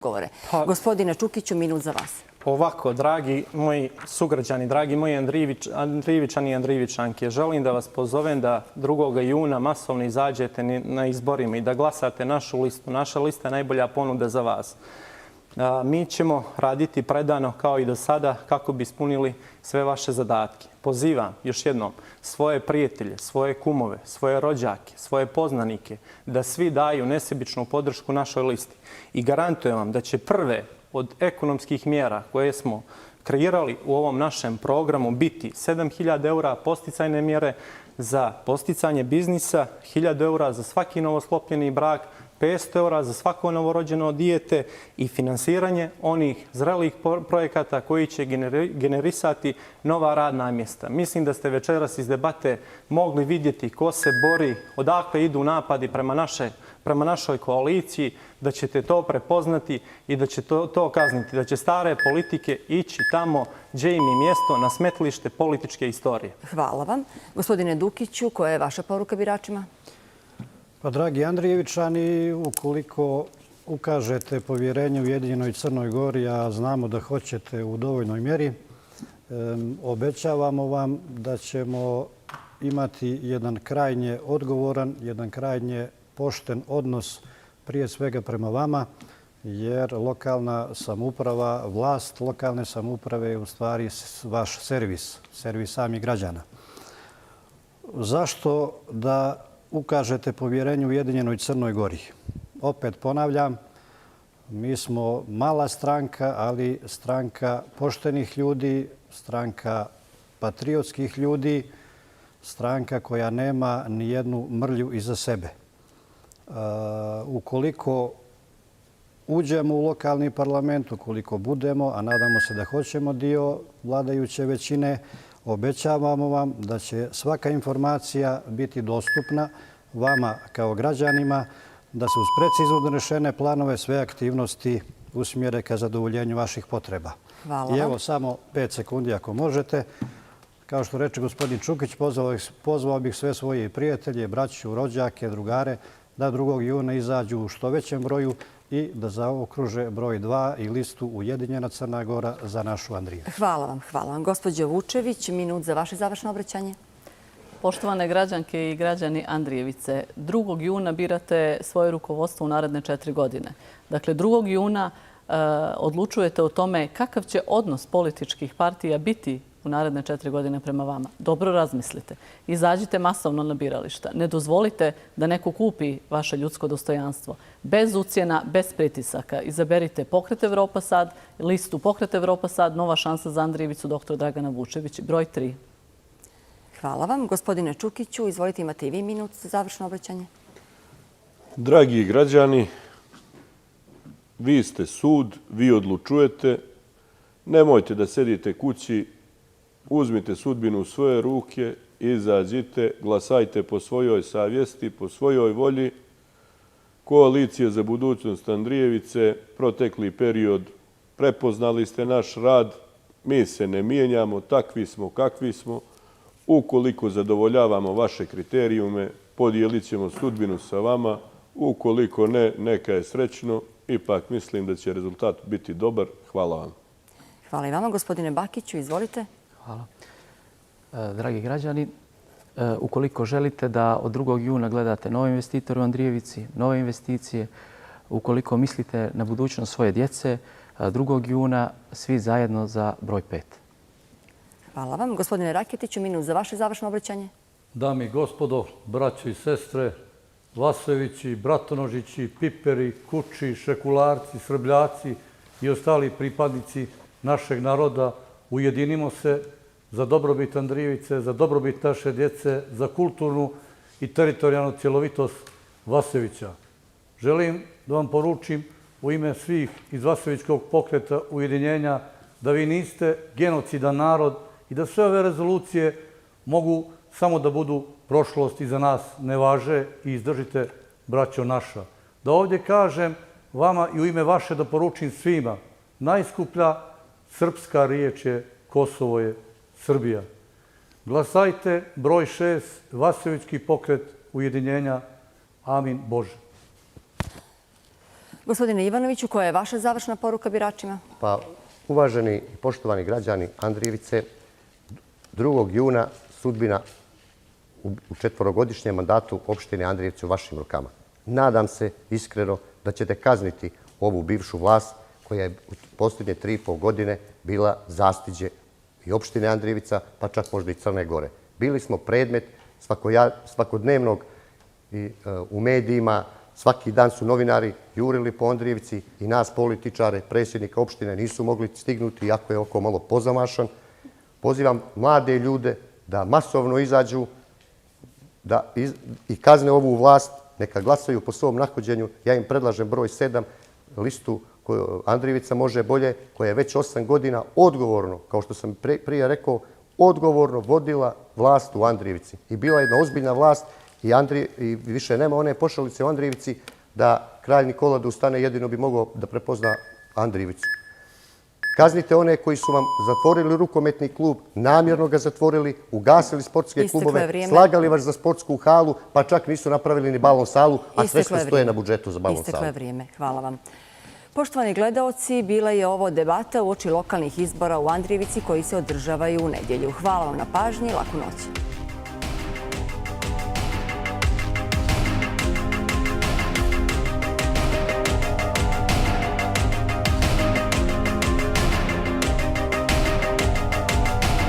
govore. Gospodine Čukiću, minut za vas. Ovako, dragi moji sugrađani, dragi moji Andrijevičani i Andrijevičanke, želim da vas pozovem da 2. juna masovno izađete na izborima i da glasate našu listu. Naša lista je najbolja ponuda za vas. Mi ćemo raditi predano kao i do sada kako bi ispunili sve vaše zadatke. Pozivam još jednom svoje prijatelje, svoje kumove, svoje rođake, svoje poznanike da svi daju nesebičnu podršku našoj listi. I garantujem vam da će prve od ekonomskih mjera koje smo kreirali u ovom našem programu biti 7.000 eura posticajne mjere za posticanje biznisa, 1.000 eura za svaki novosklopljeni brak, 500 eura za svako novorođeno dijete i finansiranje onih zrelih projekata koji će generisati nova radna mjesta. Mislim da ste večeras iz debate mogli vidjeti ko se bori, odakle idu napadi prema našoj koaliciji, da ćete to prepoznati i da će to kazniti, da će stare politike ići tamo gdje im je mjesto, na smetlište političke istorije. Hvala vam. Gospodine Dukiću, koja je vaša poruka biračima? Pa, dragi Andrijevičani, ukoliko ukažete povjerenje Ujedinjenoj Crnoj Gori, a znamo da hoćete u dovoljnoj mjeri, obećavamo vam da ćemo imati jedan krajnje odgovoran, jedan krajnje pošten odnos prije svega prema vama, jer lokalna samouprava, vlast lokalne samouprave je u stvari vaš servis samih građana. Zašto da ukažete povjerenju Ujedinjenoj Crnoj Gori? Opet ponavljam, mi smo mala stranka, ali stranka poštenih ljudi, stranka patriotskih ljudi, stranka koja nema ni jednu mrlju iza sebe. Ukoliko uđemo u lokalni parlament, ukoliko budemo, a nadamo se da hoćemo dio vladajuće većine, obećavamo vam da će svaka informacija biti dostupna vama kao građanima, da se uz precizno donešene planove sve aktivnosti usmjere ka zadovoljenju vaših potreba. Hvala. I evo samo 5 sekundi ako možete. Kao što reče gospodin Čukić, pozvao bih sve svoje prijatelje, braću, rođake, drugare da 2. juna izađu u što većem broju i da zaokruže broj 2 i listu Ujedinjena Crna Gora za našu Andriju. Hvala vam, hvala vam. Gospođo Vučević, minut za vaše završno obraćanje. Poštovane građanke i građani Andrijevice, 2. juna birate svoje rukovodstvo u naredne 4 godine. Dakle, 2. juna odlučujete o tome kakav će odnos političkih partija biti u naredne 4 godine prema vama. Dobro razmislite. Izađite masovno na birališta. Ne dozvolite da neko kupi vaše ljudsko dostojanstvo. Bez ucjena, bez pritisaka. Izaberite Pokret Evropa Sad, listu Pokret Evropa Sad, Nova šansa za Andrijevicu, dr. Dragana Vučević, broj 3. Hvala vam. Gospodine Čukiću, izvolite, imate i vi minut za završno obraćanje. Dragi građani, vi ste sud, vi odlučujete. Nemojte da sedite kući, uzmite sudbinu u svoje ruke, izađite, glasajte po svojoj savjesti, po svojoj volji. Koalicija za budućnost Andrijevice, protekli period, prepoznali ste naš rad. Mi se ne mijenjamo, takvi smo kakvi smo. Ukoliko zadovoljavamo vaše kriterijume, podijelit ćemo sudbinu sa vama. Ukoliko ne, neka je srećno. Ipak mislim da će rezultat biti dobar. Hvala vam. Hvala i vama. Gospodine Bakiću, izvolite. Hvala. Dragi građani, ukoliko želite da od 2. juna gledate nove investitore u Andrijevici, nove investicije, ukoliko mislite na budućnost svoje djece, 2. juna svi zajedno za broj 5. Hvala vam. Gospodine Raketiću, minut za vaše završno obraćanje. Dame i gospodo, braćo i sestre, Vasevići, Bratonožići, Piperi, Kuči, Šekularci, Srbljaci i ostali pripadnici našeg naroda, ujedinimo se za dobrobit Andrijevice, za dobrobit naše djece, za kulturnu i teritorijalnu cjelovitost Vasevića. Želim da vam poručim u ime svih iz Vasevičkog pokreta ujedinjenja da vi niste genocidan narod i da sve ove rezolucije mogu samo da budu prošlost i za nas ne važe i izdržite, braćo naša. Da ovdje kažem vama i u ime vaše da poručim svima, najskuplja srpska riječ je Kosovo je Srbija. Glasajte broj 6, Vasevički pokret ujedinjenja. Amin Bože. Gospodine Ivanoviću, koja je vaša završna poruka biračima? Pa, uvaženi i poštovani građani Andrijevice, 2. juna sudbina u četvorogodišnjem mandatu opštine Andrijevci u vašim rukama. Nadam se iskreno da ćete kazniti ovu bivšu vlast koja je u posljednje 3,5 godine bila zastiđe i opštine Andrijevica, pa čak možda i Crne Gore. Bili smo predmet svakodnevnog u medijima, svaki dan su novinari jurili po Andrijevici i nas političare, predsjednika opštine nisu mogli stignuti, iako je oko malo pozamašan. Pozivam mlade ljude da masovno izađu i kazne ovu vlast, neka glasaju po svom nahođenju. Ja im predlažem broj 7, listu koju Andrijevica može bolje, koja je već 8 godina odgovorno, kao što sam prije rekao, odgovorno vodila vlast u Andrijevici. I bila je jedna ozbiljna vlast i više nema one pošalice u Andrijevici da kralj Nikola da ustane jedino bi mogao da prepozna Andrijevicu. Kaznite one koji su vam zatvorili rukometni klub, namjerno ga zatvorili, ugasili sportske klubove, slagali vas za sportsku halu, pa čak nisu napravili ni balon salu, a sve što stoje na budžetu za balon salu. Isteklo je vrijeme. Hvala vam. Poštovani gledaoci, bila je ovo debata uoči lokalnih izbora u Andrijevici koji se održavaju u nedjelju. Hvala vam na pažnji, laku noć.